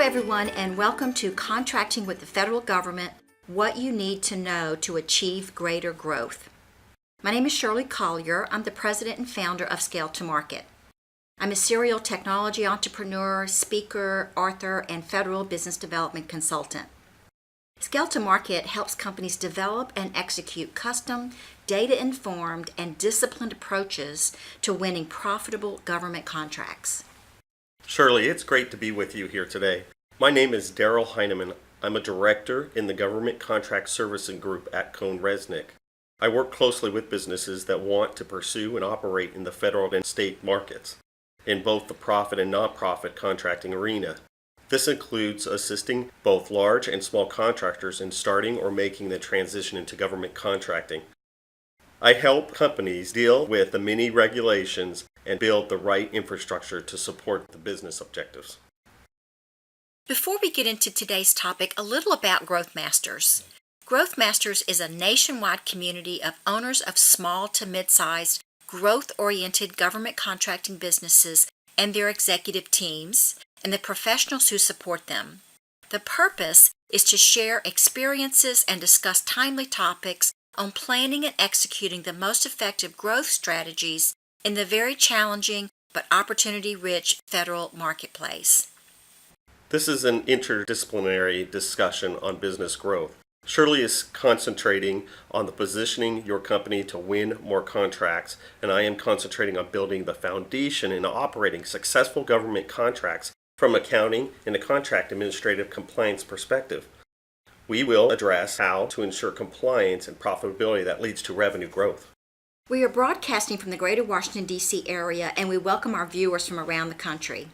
everyone, and welcome to Contracting with the Federal Government, What You Need to Know to Achieve Greater Growth. My name is Shirley Collier. I'm the president and founder of Scale2Market. I'm a serial technology entrepreneur, speaker, author, and federal business development consultant. Scale2Market helps companies develop and execute custom, data-informed, and disciplined approaches to winning profitable government contracts. Shirley, it's great to be with you here today. My name is Darrell Hineman. I'm a director in the Government Contract Servicing Group at Cohn Reznick. I work closely with businesses that want to pursue and operate in the federal and state markets, in both the profit and nonprofit contracting arena. This includes assisting both large and small contractors in starting or making the transition into government contracting. I help companies deal with the many regulations and build the right infrastructure to support the business objectives. Before we get into today's topic, a little about Growth Masters. Growth Masters is a nationwide community of owners of small to mid-sized, growth-oriented government contracting businesses and their executive teams, and the professionals who support them. The purpose is to share experiences and discuss timely topics on planning and executing the most effective growth strategies in the very challenging but opportunity-rich federal marketplace. This is an interdisciplinary discussion on business growth. Shirley is concentrating on the positioning your company to win more contracts, and I am concentrating on building the foundation and operating successful government contracts from accounting and a contract administrative compliance perspective. We will address how to ensure compliance and profitability that leads to revenue growth. We are broadcasting from the greater Washington, D.C. area, and we welcome our viewers from around the country.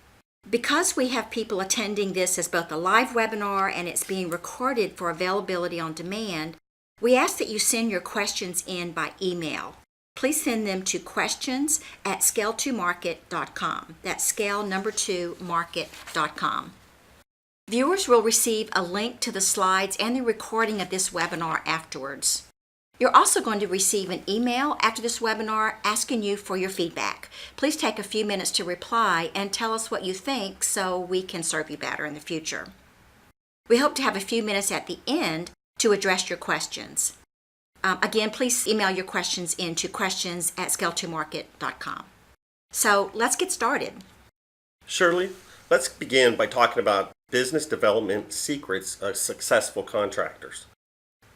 Because we have people attending this as both a live webinar and it's being recorded for availability on demand, we ask that you send your questions in by email. Please send them to questions@scale2market.com. That's scale2market.com. Viewers will receive a link to the slides and the recording of this webinar afterwards. You're also going to receive an email after this webinar asking you for your feedback. Please take a few minutes to reply and tell us what you think so we can serve you better in the future. We hope to have a few minutes at the end to address your questions. Again, please email your questions into questions@scale2market.com. So let's get started. Shirley, let's begin by talking about business development secrets of successful contractors.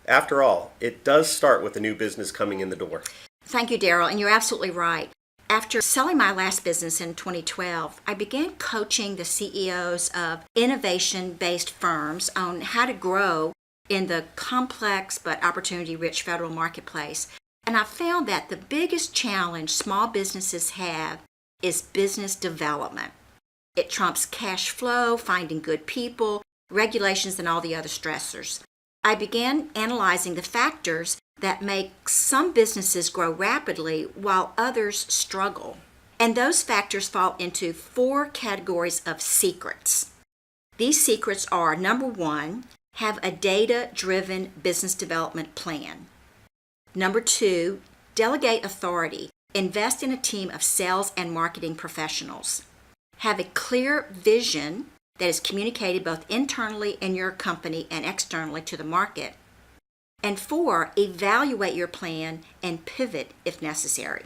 After all, it does start with a new business coming in the door. Thank you, Darrell, and you're absolutely right. After selling my last business in 2012, I began coaching the CEOs of innovation-based firms on how to grow in the complex but opportunity-rich federal marketplace. And I found that the biggest challenge small businesses have is business development. It trumps cash flow, finding good people, regulations, and all the other stressors. I began analyzing the factors that make some businesses grow rapidly while others struggle. And those factors fall into 4 categories of secrets. These secrets are, number 1, have a data-driven business development plan. Number 2, delegate authority. Invest in a team of sales and marketing professionals. Have a clear vision that is communicated both internally in your company and externally to the market. And 4, evaluate your plan and pivot if necessary.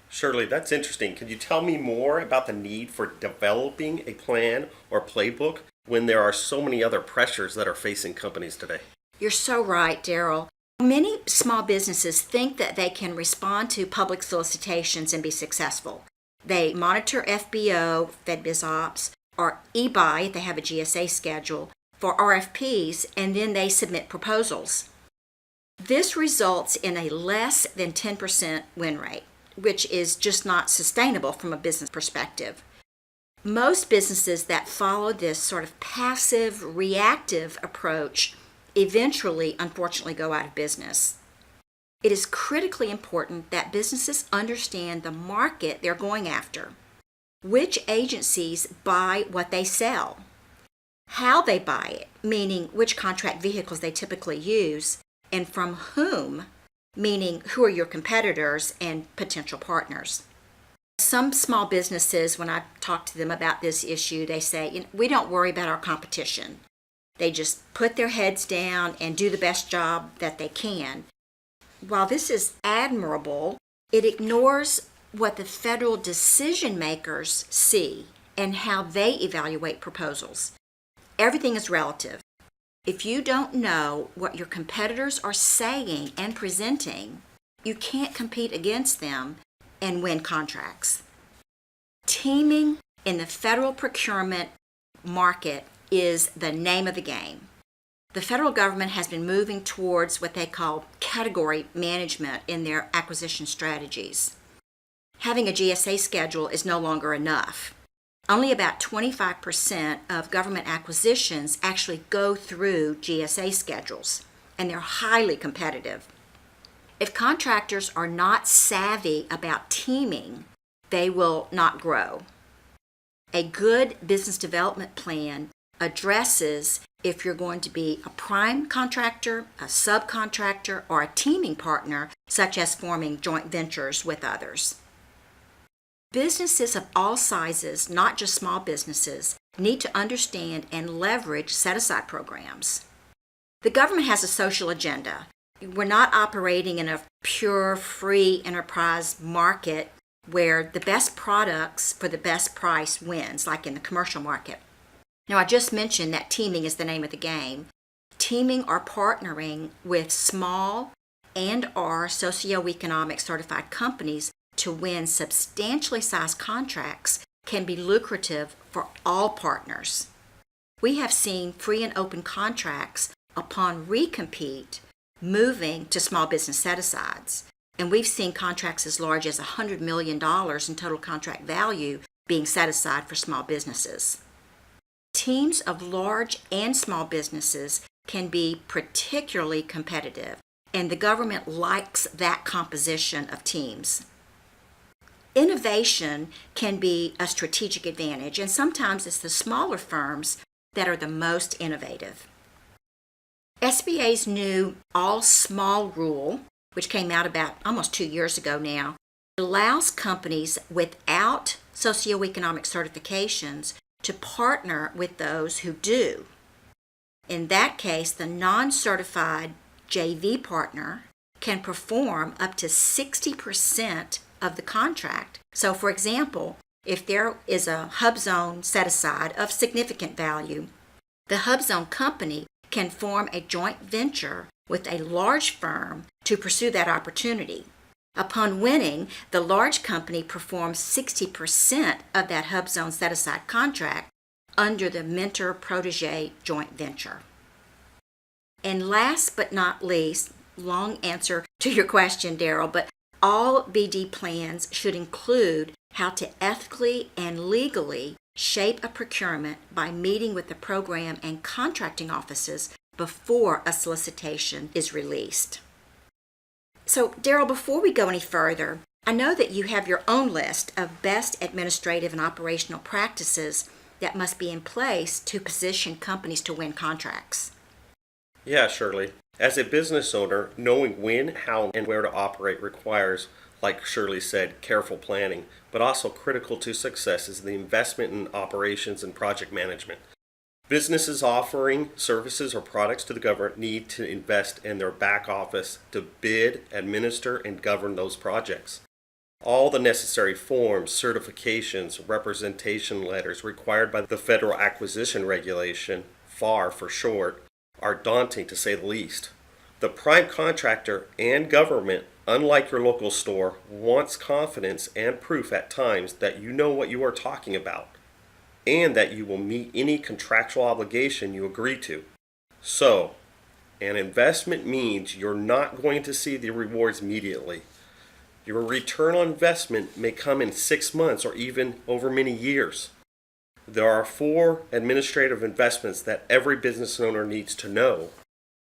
Shirley, that's interesting. Could you tell me more about the need for developing a plan or playbook when there are so many other pressures that are facing companies today? You're so right, Darrell. Many small businesses think that they can respond to public solicitations and be successful. They monitor FBO, FedBizOps, or eBuy if they have a GSA schedule for RFPs, and then they submit proposals. This results in a less than 10% win rate, which is just not sustainable from a business perspective. Most businesses that follow this sort of passive, reactive approach eventually, unfortunately, go out of business. It is critically important that businesses understand the market they're going after, which agencies buy what they sell, how they buy it, meaning which contract vehicles they typically use, and from whom, meaning who are your competitors and potential partners. some small businesses, when I talk to them about this issue, they say, we don't worry about our competition. They just put their heads down and do the best job that they can. While this is admirable, it ignores what the federal decision makers see and how they evaluate proposals. Everything is relative. If you don't know what your competitors are saying and presenting, you can't compete against them and win contracts. Teaming in the federal procurement market is the name of the game. The federal government has been moving towards what they call category management in their acquisition strategies. Having a GSA schedule is no longer enough. Only about 25% of government acquisitions actually go through GSA schedules, and they're highly competitive. If contractors are not savvy about teaming, they will not grow. A good business development plan addresses if you're going to be a prime contractor, a subcontractor, or a teaming partner, such as forming joint ventures with others. Businesses of all sizes, not just small businesses, need to understand and leverage set-aside programs. The government has a social agenda. We're not operating in a pure free enterprise market where the best products for the best price wins, like in the commercial market. Now, I just mentioned that teaming is the name of the game. Teaming or partnering with small and/or socioeconomic certified companies to win substantially sized contracts can be lucrative for all partners. We have seen free and open contracts upon recompete moving to small business set-asides, and we've seen contracts as large as $100 million in total contract value being set aside for small businesses. Teams of large and small businesses can be particularly competitive, and the government likes that composition of teams. Innovation can be a strategic advantage, and sometimes it's the smaller firms that are the most innovative. SBA's new all small rule, which came out about almost 2 years ago now, allows companies without socioeconomic certifications to partner with those who do. In that case, the non-certified JV partner can perform up to 60% of the contract. So, for example, if there is a hub zone set aside of significant value, the hub zone company can form a joint venture with a large firm to pursue that opportunity. Upon winning, the large company performs 60% of that hub zone set aside contract under the mentor-protege joint venture. And last but not least, long answer to your question, Darrell, but all BD plans should include how to ethically and legally shape a procurement by meeting with the program and contracting offices before a solicitation is released. So, Darrell, before we go any further, I know that you have your own list of best administrative and operational practices that must be in place to position companies to win contracts. Yeah, Shirley. As a business owner, knowing when, how, and where to operate requires, like Shirley said, careful planning, but also critical to success is the investment in operations and project management. Businesses offering services or products to the government need to invest in their back office to bid, administer, and govern those projects. All the necessary forms, certifications, representation letters required by the Federal Acquisition Regulation, FAR for short, are daunting to say the least. The prime contractor and government, unlike your local store, wants confidence and proof at times that you know what you are talking about, and that you will meet any contractual obligation you agree to. So, an investment means you're not going to see the rewards immediately. Your return on investment may come in 6 months or even over many years. There are 4 administrative investments that every business owner needs to know.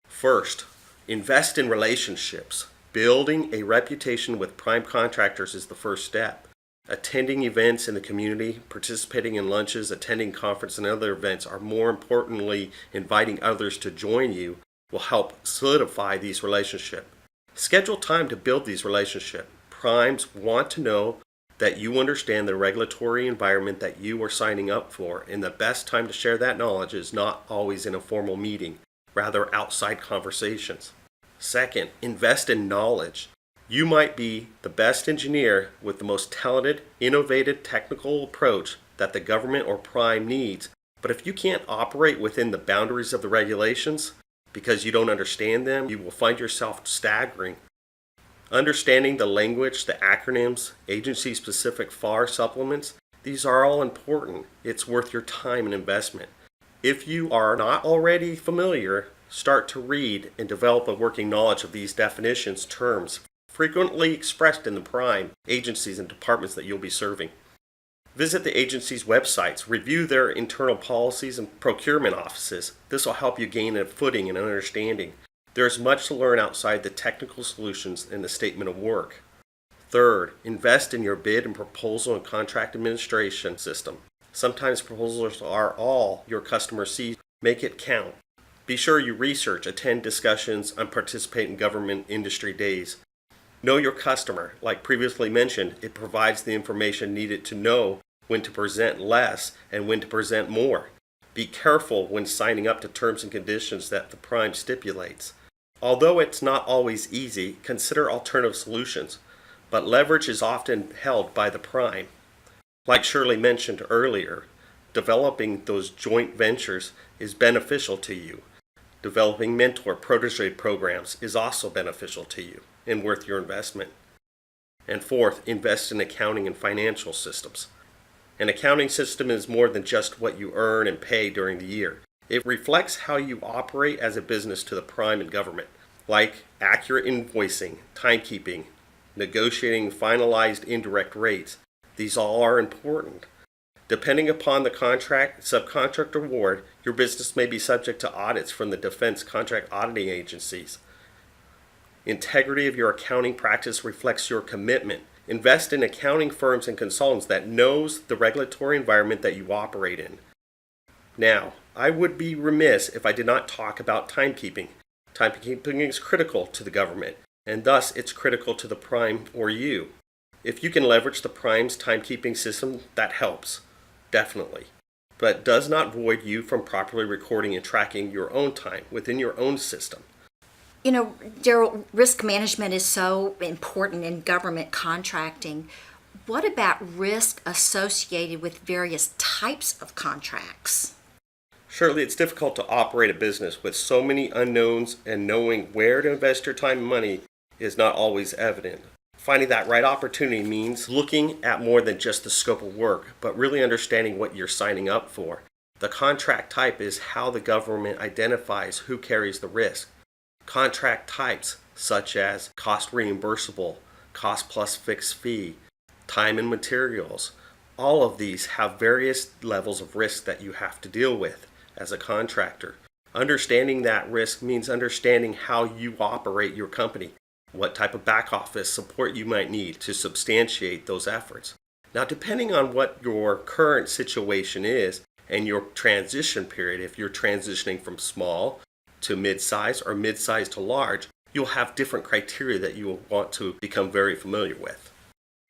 First, invest in relationships. Building a reputation with prime contractors is the first step. Attending events in the community, participating in lunches, attending conferences and other events, or more importantly, inviting others to join you, will help solidify these relationships. Schedule time to build these relationships. Primes want to know that you understand the regulatory environment that you are signing up for, and the best time to share that knowledge is not always in a formal meeting, rather outside conversations. Second, invest in knowledge. You might be the best engineer with the most talented, innovative technical approach that the government or prime needs, but if you can't operate within the boundaries of the regulations because you don't understand them, you will find yourself staggering. Understanding the language, the acronyms, agency-specific FAR supplements, these are all important. It's worth your time and investment. If you are not already familiar, start to read and develop a working knowledge of these definitions, terms, frequently expressed in the prime agencies and departments that you'll be serving. Visit the agency's websites, review their internal policies and procurement offices. This will help you gain a footing and understanding. There is much to learn outside the technical solutions in the statement of work. Third, invest in your bid and proposal and contract administration system. Sometimes proposals are all your customers see. Make it count. Be sure you research, attend discussions, and participate in government industry days. Know your customer. Like previously mentioned, it provides the information needed to know when to present less and when to present more. Be careful when signing up to terms and conditions that the prime stipulates. Although it's not always easy, consider alternative solutions, but leverage is often held by the prime. Like Shirley mentioned earlier, developing those joint ventures is beneficial to you. Developing mentor protege programs is also beneficial to you and worth your investment. And fourth, invest in accounting and financial systems. An accounting system is more than just what you earn and pay during the year. It reflects how you operate as a business to the prime and government, like accurate invoicing, timekeeping, negotiating finalized indirect rates. These all are important. Depending upon the contract, subcontract award, your business may be subject to audits from the defense contract auditing agencies. Integrity of your accounting practice reflects your commitment. Invest in accounting firms and consultants that knows the regulatory environment that you operate in. Now, I would be remiss if I did not talk about timekeeping. Timekeeping is critical to the government, and thus it's critical to the prime or you. If you can leverage the prime's timekeeping system, that helps, definitely. But it does not void you from properly recording and tracking your own time within your own system. You know, Darrell, risk management is so important in government contracting. What about risk associated with various types of contracts? Surely it's difficult to operate a business with so many unknowns, and knowing where to invest your time and money is not always evident. Finding that right opportunity means looking at more than just the scope of work, but really understanding what you're signing up for. The contract type is how the government identifies who carries the risk. Contract types such as cost reimbursable, cost plus fixed fee, time and materials, all of these have various levels of risk that you have to deal with as a contractor. Understanding that risk means understanding how you operate your company, what type of back office support you might need to substantiate those efforts. Now, depending on what your current situation is and your transition period, if you're transitioning from small to mid-size or mid-size to large, you'll have different criteria that you will want to become very familiar with.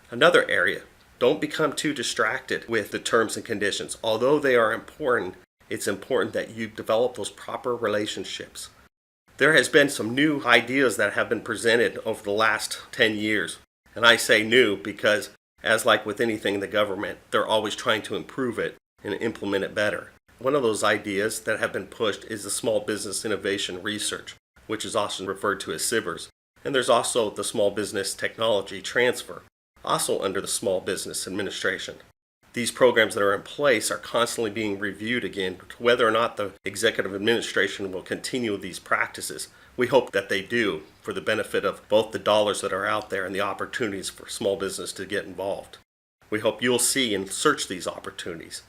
Another area, don't become too distracted with the terms and conditions. Although they are important, it's important that you develop those proper relationships. There has been some new ideas that have been presented over the last 10 years. And I say new because, as like with anything in the government, they're always trying to improve it and implement it better. One of those ideas that have been pushed is the Small Business Innovation Research, which is often referred to as SBIRS. And there's also the Small Business Technology Transfer, also under the Small Business Administration. These programs that are in place are constantly being reviewed again, whether or not the executive administration will continue these practices. We hope that they do, for the benefit of both the dollars that are out there and the opportunities for small business to get involved. We hope you'll see and search these opportunities.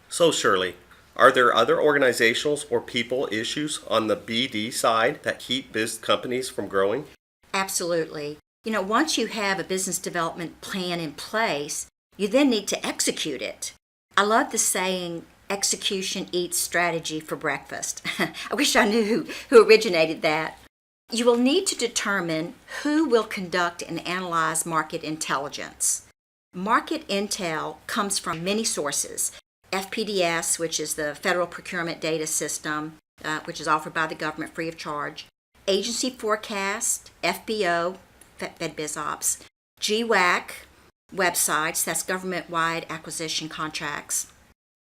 So Shirley, are there other organizational or people issues on the BD side that keep companies from growing? Absolutely. You know, once you have a business development plan in place, you then need to execute it. I love the saying, execution eats strategy for breakfast. I wish I knew who originated that. You will need to determine who will conduct and analyze market intelligence. Market intel comes from many sources. FPDS, which is the Federal Procurement Data System, which is offered by the government free of charge. Agency Forecast, FBO, FedBizOps. GWAC websites, that's government-wide acquisition contracts.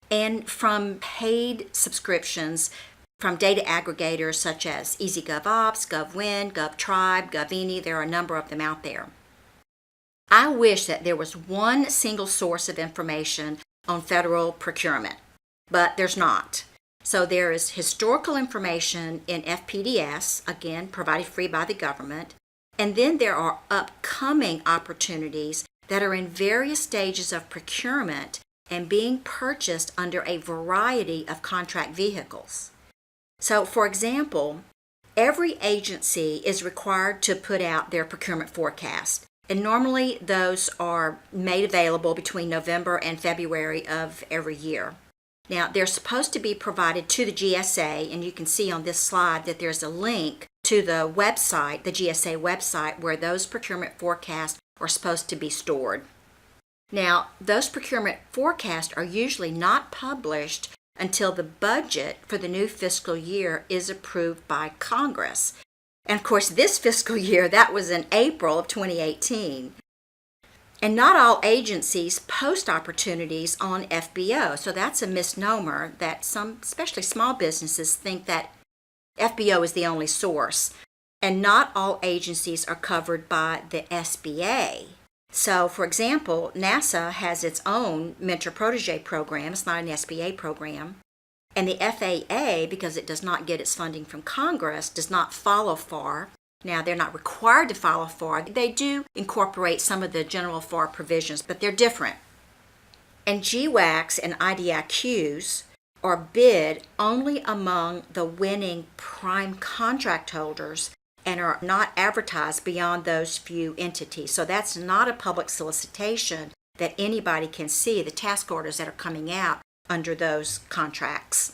And from paid subscriptions from data aggregators such as EasyGovOps, GovWin, GovTribe, GovAny. There are a number of them out there. I wish that there was one single source of information on federal procurement, but there's not. So there is historical information in FPDS, again, provided free by the government, and then there are upcoming opportunities that are in various stages of procurement and being purchased under a variety of contract vehicles. So, for example, every agency is required to put out their procurement forecast. And normally those are made available between November and February of every year. Now, they're supposed to be provided to the GSA, and you can see on this slide that there's a link to the website, the GSA website, where those procurement forecasts are supposed to be stored. Now, those procurement forecasts are usually not published until the budget for the new fiscal year is approved by Congress. And of course, this fiscal year, that was in April of 2018. And not all agencies post opportunities on FBO. So that's a misnomer that some, especially small businesses, think that FBO is the only source. And not all agencies are covered by the SBA. So, for example, NASA has its own mentor-protege program. It's not an SBA program. And the FAA, because it does not get its funding from Congress, does not follow FAR. Now, they're not required to follow FAR. They do incorporate some of the general FAR provisions, but they're different. And GWACs and IDIQs are bid only among the winning prime contract holders and are not advertised beyond those few entities. So that's not a public solicitation that anybody can see the task orders that are coming out under those contracts.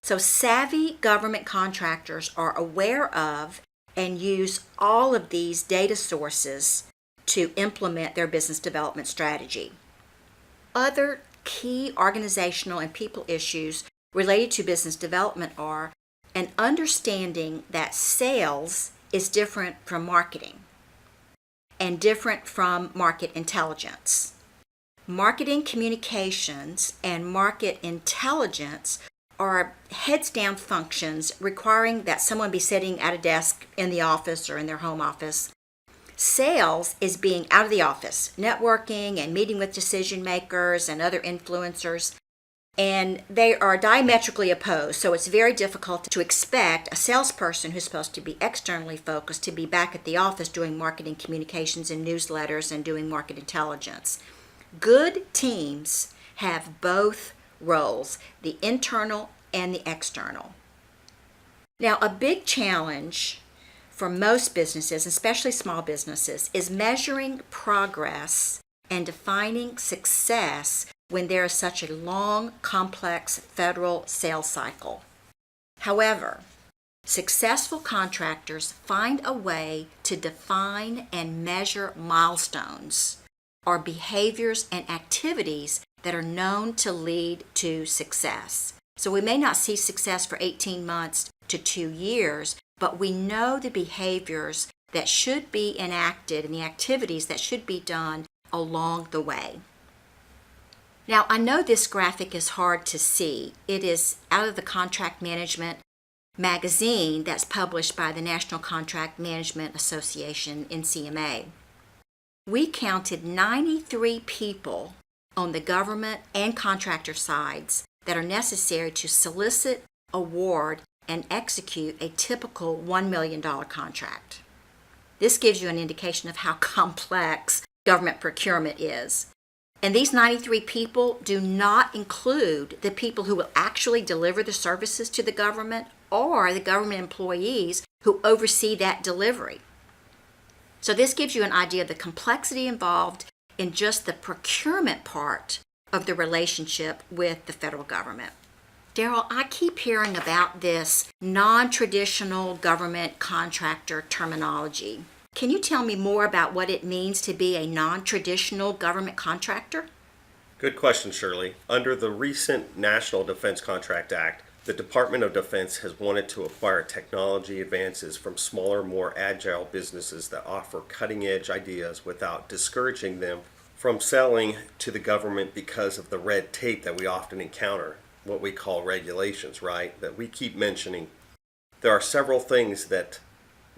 So savvy government contractors are aware of and use all of these data sources to implement their business development strategy. Other key organizational and people issues related to business development are an understanding that sales is different from marketing and different from market intelligence. Marketing communications and market intelligence are heads-down functions requiring that someone be sitting at a desk in the office or in their home office. Sales is being out of the office, networking and meeting with decision makers and other influencers, and they are diametrically opposed. So it's very difficult to expect a salesperson who's supposed to be externally focused to be back at the office doing marketing communications and newsletters and doing market intelligence. Good teams have both roles, the internal and the external. Now, a big challenge for most businesses, especially small businesses, is measuring progress and defining success when there is such a long, complex federal sales cycle. However, successful contractors find a way to define and measure milestones or behaviors and activities that are known to lead to success. So we may not see success for 18 months to 2 years, but we know the behaviors that should be enacted and the activities that should be done along the way. Now, I know this graphic is hard to see. It is out of the Contract Management magazine that's published by the National Contract Management Association, NCMA. We counted 93 people on the government and contractor sides that are necessary to solicit, award, and execute a typical $1 million contract. This gives you an indication of how complex government procurement is. And these 93 people do not include the people who will actually deliver the services to the government or the government employees who oversee that delivery. So this gives you an idea of the complexity involved in just the procurement part of the relationship with the federal government. Darrell, I keep hearing about this non-traditional government contractor terminology. Can you tell me more about what it means to be a non-traditional government contractor? Good question, Shirley. Under the recent National Defense Contract Act, the Department of Defense has wanted to acquire technology advances from smaller, more agile businesses that offer cutting-edge ideas without discouraging them from selling to the government because of the red tape that we often encounter, what we call regulations, right? That we keep mentioning. There are several things that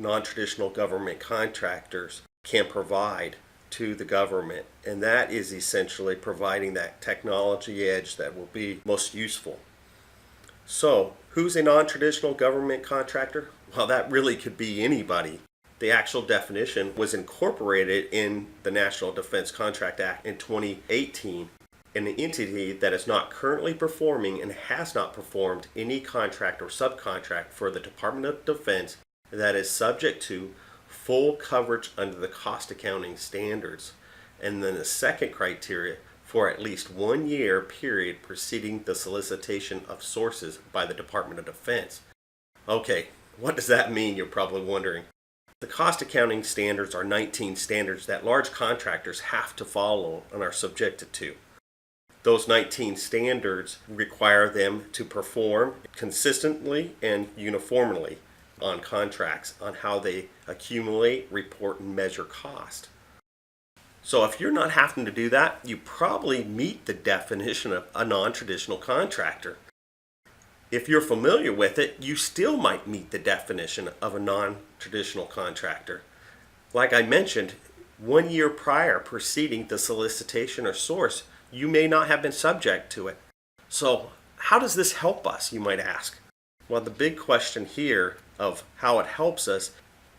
non-traditional government contractors can provide to the government, and that is essentially providing that technology edge that will be most useful. So, who's a non-traditional government contractor? Well, that really could be anybody. The actual definition was incorporated in the National Defense Contract Act in 2018. An entity that is not currently performing and has not performed any contract or subcontract for the Department of Defense that is subject to full coverage under the cost accounting standards. And then the second criteria, for at least 1 year period preceding the solicitation of sources by the Department of Defense. Okay, what does that mean, you're probably wondering? The cost accounting standards are 19 standards that large contractors have to follow and are subjected to. Those 19 standards require them to perform consistently and uniformly on contracts on how they accumulate, report, and measure cost. So if you're not having to do that, you probably meet the definition of a non-traditional contractor. If you're familiar with it, you still might meet the definition of a non-traditional contractor. Like I mentioned, 1 year prior preceding the solicitation or source, you may not have been subject to it. So how does this help us, you might ask? Well, the big question here of how it helps us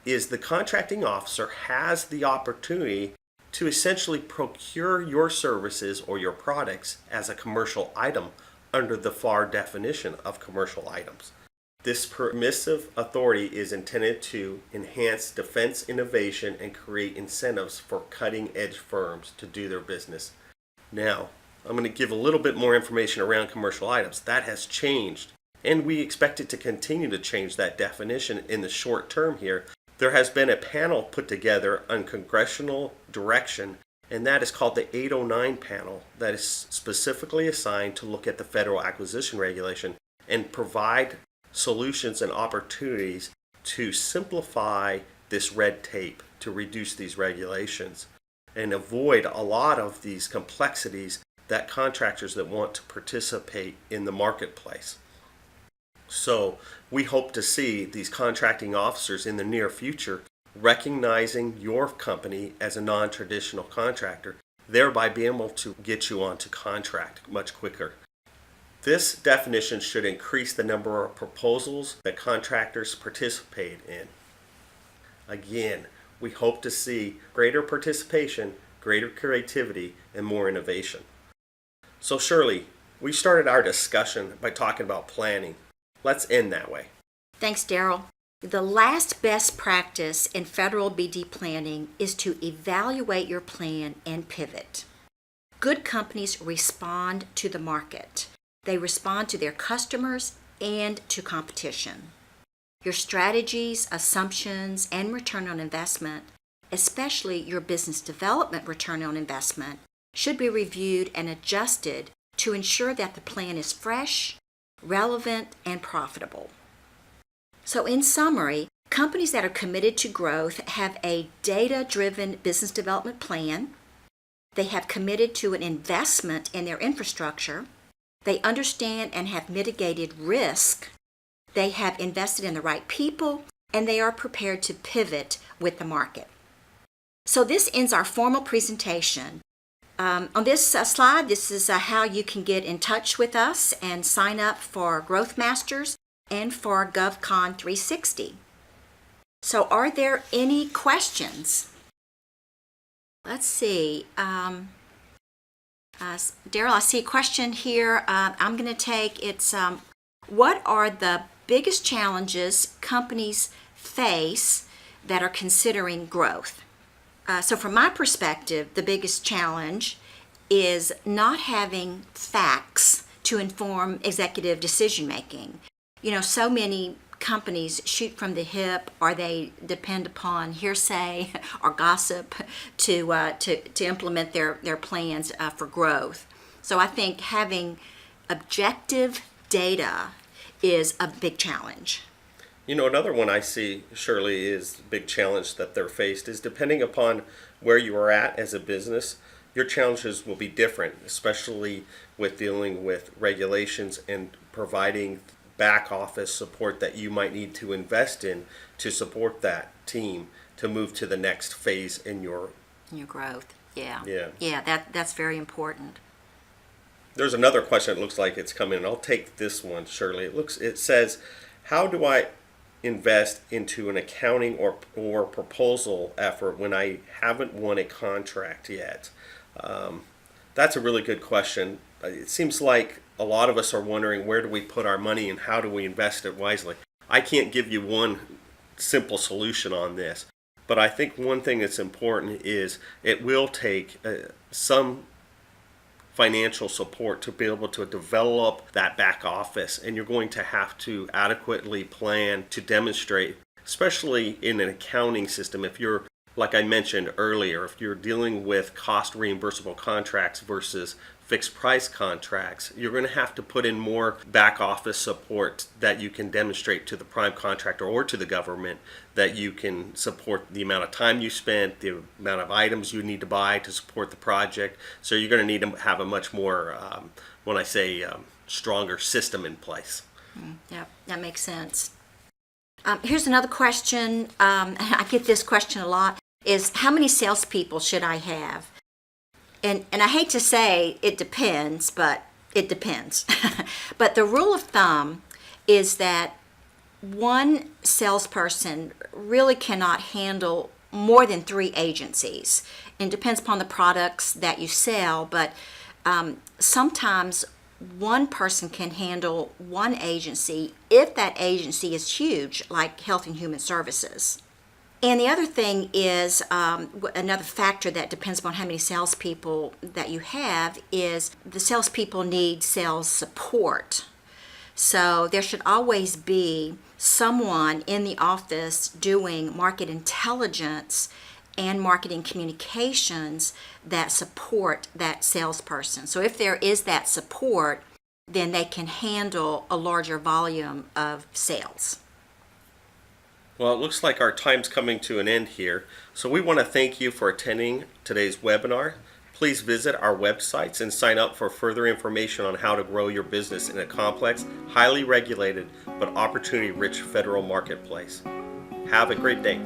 is the contracting officer has the opportunity to essentially procure your services or your products as a commercial item under the FAR definition of commercial items. This permissive authority is intended to enhance defense innovation and create incentives for cutting-edge firms to do their business. Now, I'm going to give a little bit more information around commercial items. That has changed, and we expect it to continue to change that definition in the short term here. There has been a panel put together on congressional direction, and that is called the 809 panel, that is specifically assigned to look at the federal acquisition regulation and provide solutions and opportunities to simplify this red tape, to reduce these regulations and avoid a lot of these complexities that contractors that want to participate in the marketplace. So we hope to see these contracting officers in the near future recognizing your company as a non-traditional contractor, thereby being able to get you onto contract much quicker. This definition should increase the number of proposals that contractors participate in. Again, we hope to see greater participation, greater creativity, and more innovation. So Shirley, we started our discussion by talking about planning. Let's end that way. Thanks, Darrell. The last best practice in federal BD planning is to evaluate your plan and pivot. Good companies respond to the market. They respond to their customers and to competition. Your strategies, assumptions, and return on investment, especially your business development return on investment, should be reviewed and adjusted to ensure that the plan is fresh, relevant, and profitable. So in summary, companies that are committed to growth have a data-driven business development plan. They have committed to an investment in their infrastructure. They understand and have mitigated risk. They have invested in the right people, and they are prepared to pivot with the market. So this ends our formal presentation. On this slide, this is how you can get in touch with us and sign up for Growth Masters and for GovCon 360. So are there any questions? Let's see. Darrell, I see a question here. I'm going to take it's what are the biggest challenges companies face that are considering growth? So from my perspective, the biggest challenge is not having facts to inform executive decision making. You know, so many companies shoot from the hip, or they depend upon hearsay or gossip to implement their plans for growth. So I think having objective data is a big challenge. You know, another one I see, Shirley, is the big challenge that they're faced is depending upon where you are at as a business, your challenges will be different, especially with dealing with regulations and providing back office support that you might need to invest in to support that team to move to the next phase in your growth. Yeah. That's very important. There's another question. It looks like it's coming, and I'll take this one, Shirley. It says, how do I invest into an accounting or proposal effort when I haven't won a contract yet? That's a really good question. It seems like a lot of us are wondering, where do we put our money and how do we invest it wisely? I can't give you one simple solution on this, but I think one thing that's important is it will take some financial support to be able to develop that back office, and you're going to have to adequately plan to demonstrate, especially in an accounting system. If you're, like I mentioned earlier, if you're dealing with cost reimbursable contracts versus fixed price contracts, you're going to have to put in more back office support that you can demonstrate to the prime contractor or to the government that you can support the amount of time you spent, the amount of items you need to buy to support the project. So you're going to need to have a much more, when I say stronger system in place. Yeah, that makes sense. Here's another question. I get this question a lot, is how many salespeople should I have? And I hate to say it depends, but it depends. But the rule of thumb is that one salesperson really cannot handle more than 3 agencies. And it depends upon the products that you sell, but sometimes one person can handle one agency if that agency is huge, like Health and Human Services. And the other thing is, another factor that depends upon how many salespeople that you have is the salespeople need sales support. So there should always be someone in the office doing market intelligence and marketing communications that support that salesperson. So if there is that support, then they can handle a larger volume of sales. Well, it looks like our time's coming to an end here. So we want to thank you for attending today's webinar. Please visit our websites and sign up for further information on how to grow your business in a complex, highly regulated, but opportunity-rich federal marketplace. Have a great day.